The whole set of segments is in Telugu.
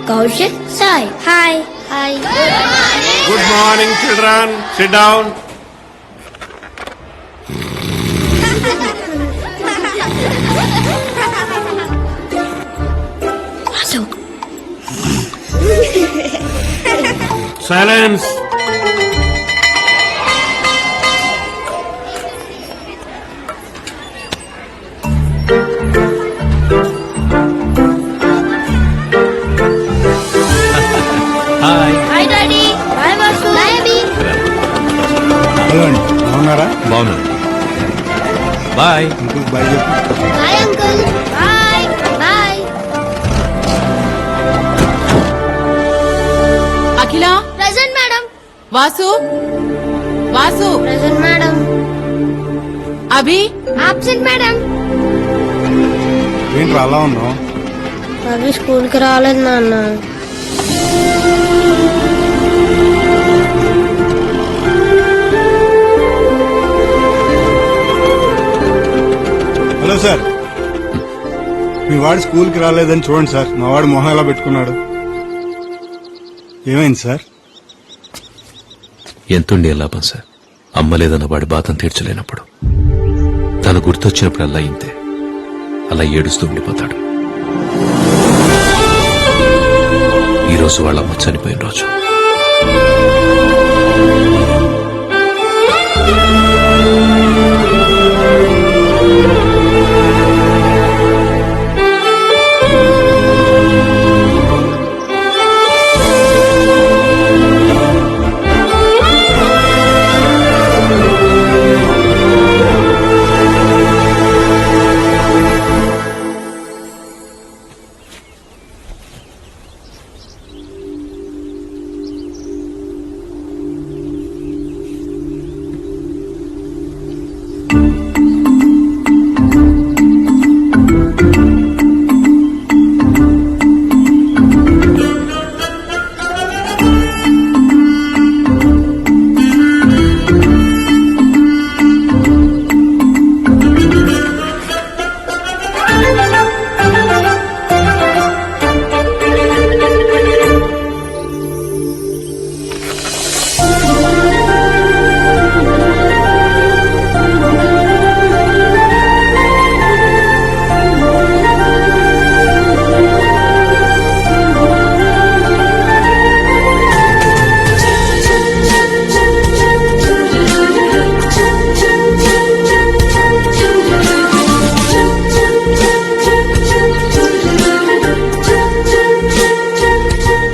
Kaushik, Sai. Hi. Hi. Good morning, children. Sit down. Vasu. Silence. Hi Hi, Daddy. Bye, Vasu. Bye, Abhi. Hello అండి బాగున్నారా? బాగున్నాను బాయ్ అంకుల్ బాయ్ చెప్పు. Bye, Uncle. Bye. Bye. అఖిల Present, madam. Vasu Vasu Present, madam. అభి Absent, madam. ఏంట్రా అలా ఉన్నావు? అభి స్కూల్కి రాలేదు నాన్న. హలో సార్, మీ వాడు స్కూల్కి రాలేదని చూడండి సార్. మా వాడు మొహం ఎలా పెట్టుకున్నాడు. ఏమైంది సార్? ఎంతుండే లాభం సార్, అమ్మ లేదన్న వాడి బాధను తీర్చలేనప్పుడు తను గుర్తొచ్చినప్పుడు అలా ఇంతే, అలా ఏడుస్తూ ఉండిపోతాడు. ఈరోజు వాళ్ళ అమ్మ చనిపోయిన రోజు.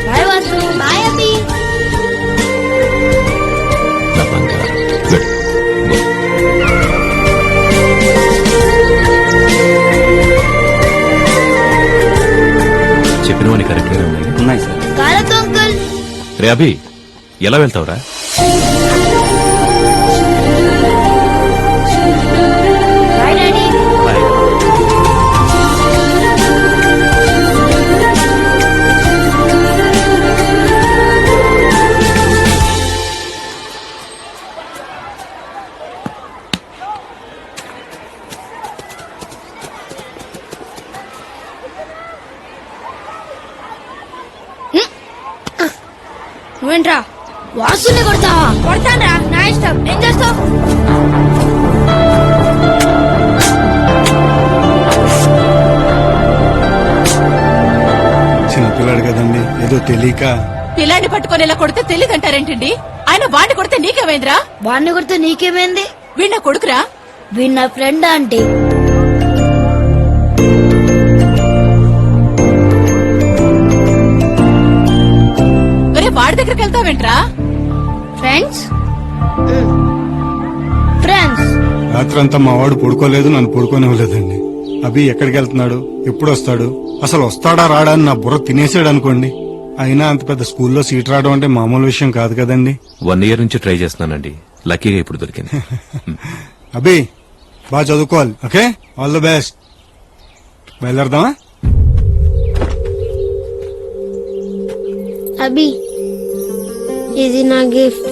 Bye, Vasu. Bye, Abhi. నా బంగారం. వెళ్ళు. గో. చెప్పినవన్నీ కరెక్ట్గానే ఉన్నాయి. ఉన్నాయి సార్. కాలతో అంకుల్. రే అభి, ఎలా వెళ్తావురా? Bye, Daddy. బాయ్. నువ్వేంట్రా వాసుని కొడతావా? కొడతానరా, నా ఇష్టం. ఏం చేస్తావు? చిన్నపిల్లాడు కదండి, ఏదో తెలియక. పిల్లాన్ని పట్టుకొని ఇలా కొడితే తెలియదంటారేంటండి? ఆయన వాడిని కొడితే నీకేమైందిరా? వాడిని కొడితే నీకేమైంది? వీడిన కొడుకురా? వీడు నా ఫ్రెండ్ ఆంటీ. ఒరే వాడి దగ్గరికి వెళ్తావేంట్రా? ఫ్రెండ్స్ ఫ్రెండ్స్ రాత్రంతా మా వాడు పడుకోలేదు, నన్ను పడుకోనివ్వలేదండి. అభి ఎక్కడికి వెళ్తున్నాడు, ఎప్పుడు వస్తాడు, అసలు వస్తాడా రాడా అని నా బుర్ర తినేసాడు అనుకోండి. అయినా అంత పెద్ద స్కూల్లో సీట్ రావడం అంటే మామూలు విషయం కాదు కదండి. 1 year నుంచి ట్రై చేస్తున్నానండి, లక్కీగా ఇప్పుడు దొరికింది. అభి బాగా చదువుకోవాలి, ఓకే? All the best. బయలుదేరదామా? అభి, ఇది నా గిఫ్ట్.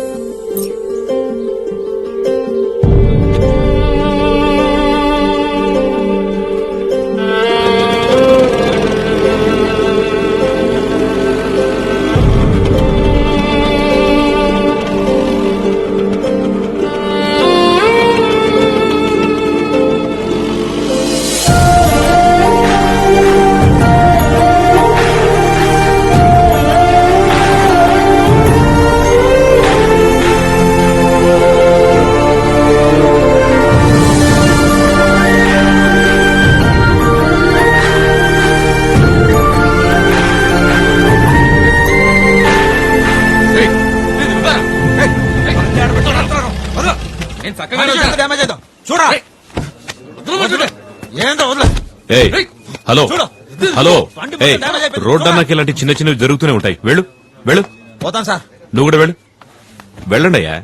డ్యామేజ్ అవుతాం చూడా ఏంటో వదిలే ఏయ్, హలో చూడు. హలో బండి ఏయ్, డ్యామేజ్ అయిపోయింది. రోడ్ అన్నాక ఇలాంటి చిన్న చిన్నవి జరుగుతూనే ఉంటాయి. వెళ్ళు వెళ్ళు, పోతాను సార్. నువ్వు కూడా వెళ్ళు. వెళ్ళండి అయ్యా.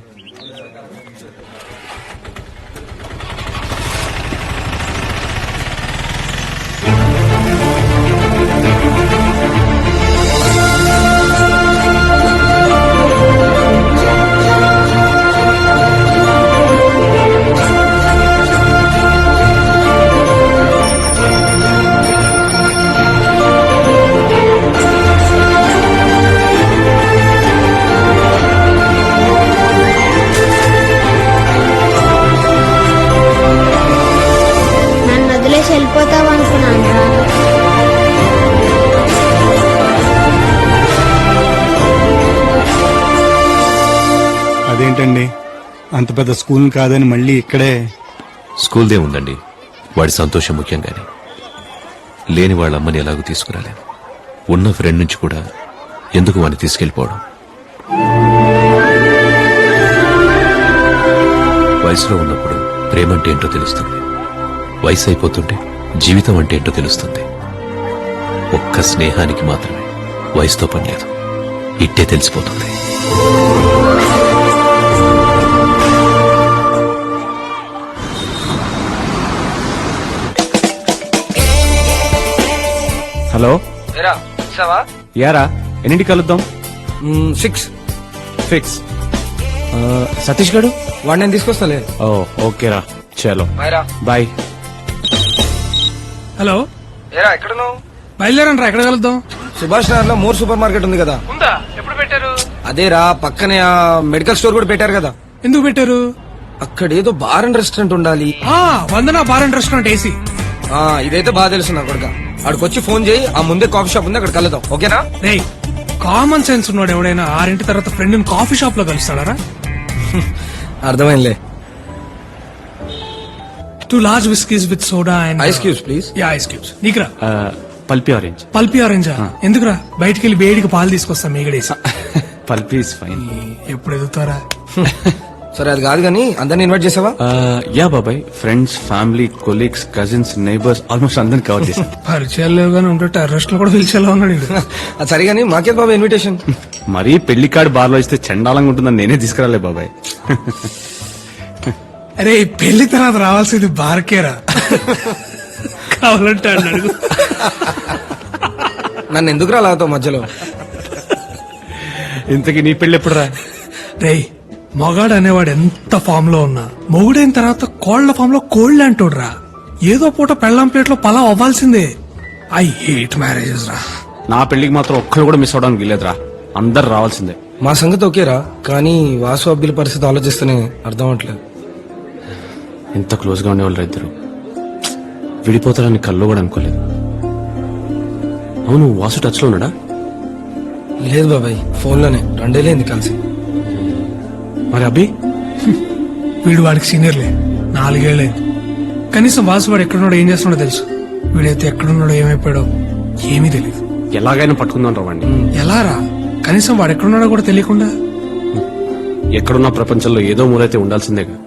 నన్ను వదిలేసి వెళ్ళిపోతావు అనుకున్నాను రా. అదేంటండి అంత పెద్ద స్కూల్ కాదని మళ్ళీ ఇక్కడే? స్కూల్దే ఉందండి, వాడి సంతోషం ముఖ్యం గాని లేని వాళ్ళ అమ్మని ఎలాగూ తీసుకురాలేను. ఉన్న ఫ్రెండ్ నుంచి కూడా ఎందుకు వాడిని తీసుకెళ్లిపోవడం? వయసులో ఉన్నప్పుడు ప్రేమ అంటే ఏంటో తెలుస్తుంది. వయసు అయిపోతుంటే జీవితం అంటే ఏంటో తెలుస్తుంది. ఒక్క స్నేహానికి మాత్రమే వయసుతో పని లేదు, ఇట్టే తెలిసిపోతుంది. హలో యారా, ఎన్నింటి కలుద్దాం? 6 ఫిక్స్. సతీష్ గడు వాడు నేను తీసుకొస్తాలే. ఓ ఓకేరా, చలో బాయ్రా. బాయ్. హలో ఏరా ఎక్కడున్నావు? బయలుదేరండి రా, ఎక్కడ కలుద్దాం? సుభాష్ నగర్ లో మోర్ సూపర్ మార్కెట్ ఉంది కదా. ఉందా? ఎప్పుడు పెట్టారు? అదేరా పక్కనే ఆ మెడికల్ స్టోర్ కూడా పెట్టారు కదా. ఎందుకు పెట్టారు? అక్కడ ఏదో బార్ అండ్ రెస్టారెంట్ ఉండాలి. వందనా బార్ అండ్ రెస్టారెంట్ ఏసీ. ఇదైతే బాగా తెలుసు నా కొడుక. అక్కడికొచ్చి ఫోన్ చేయి, ఆ ముందే కాఫీ షాప్ ఉంది, అక్కడ కలుద్దాం. ఓకేనా? రేయ్, కామన్ సెన్స్ ఉన్నాడు ఎవడైనా 6 తర్వాత ఫ్రెండ్ కాఫీ షాప్ లో కలుస్తాడారా? అర్థమైందిలే. 2 large whiskeys with soda and ice cubes, please. Yeah, ice cubes. నీకురా పల్పి ఆరెంజ్. పల్పి ఆరెంజా? ఎందుకురా? బయటికి వెళ్ళి వేడికి పాలు తీసుకొస్తా మీగడేసి. Pulpy is fine. ఎప్పుడు ఎదుగుతారా? సరే అది కాదు కానీ అందరిని ఇన్వైట్ చేసావా? యా బాబాయ్, friends, family, colleagues, cousins, neighbours almost అందరిని కవర్ చేశాను. పరిచయాలు లేవు కానీ ఉంటే టెర్రస్ట్ లో కూడా పిలిచేలా ఉన్నాడు ఈడు. అది సరే కానీ మాకే బాబా ఇన్విటేషన్. మరీ పెళ్లి కార్డు బార్లో ఇస్తే చండాలంగా ఉంటుందని నేనే తీసుకురాలే బాబాయ్. అరే పెళ్లి తర్వాత రావాల్సింది బార్కేరా, కావాలంటే అన్నాడు. నన్ను ఎందుకు రాలాగుతావు మధ్యలో? ఇంతకీ నీ పెళ్లి ఎప్పుడు రా? రేయ్, మొగాడు అనేవాడు ఎంత ఫామ్ లో ఉన్నా మొగుడైన తర్వాత కోళ్ల ఫామ్ లో కోళ్లు అంటాడు రా. ఏదో పూట పెళ్ళాం ప్లేట్ లో పలావ్ అవ్వాల్సిందే. ఐ హేట్ మ్యారేజెస్ రా. నా పెళ్లికి మాత్రం ఒక్కరు కూడా మిస్ అవడానికి వీలేదురా, అందరు రావాల్సిందే. మా సంగతి ఓకేరా, కానీ వాసు అబ్బిల పరిస్థితి ఆలోచిస్తేనే అర్థం అవట్లేదు. ఎంత క్లోజ్ గా ఉండేవాళ్ళు ఇద్దరు విడిపోతారని కల్లో కూడా అనుకోలేదు. అవును, వాసు టచ్ లో ఉన్నాడా? లేదు బాబాయ్, ఫోన్ లోనే 2 ఏళ్ళైంది కలిసి. మరి అభి? వీడు వాడికి సీనియర్లే, 4 ఏళ్ళైంది. కనీసం వాసు వాడు ఎక్కడున్నాడో ఏం చేస్తున్నాడో తెలుసు. వీడైతే ఎక్కడున్నాడో ఏమైపోయాడో ఏమీ తెలియదు. ఎలాగైనా పట్టుకుందాం రావండి. ఎలా రా? కనీసం వాడు ఎక్కడున్నాడో కూడా తెలియకుండా ఎక్కడున్నా ప్రపంచంలో ఏదో మూలైతే ఉండాల్సిందేగా.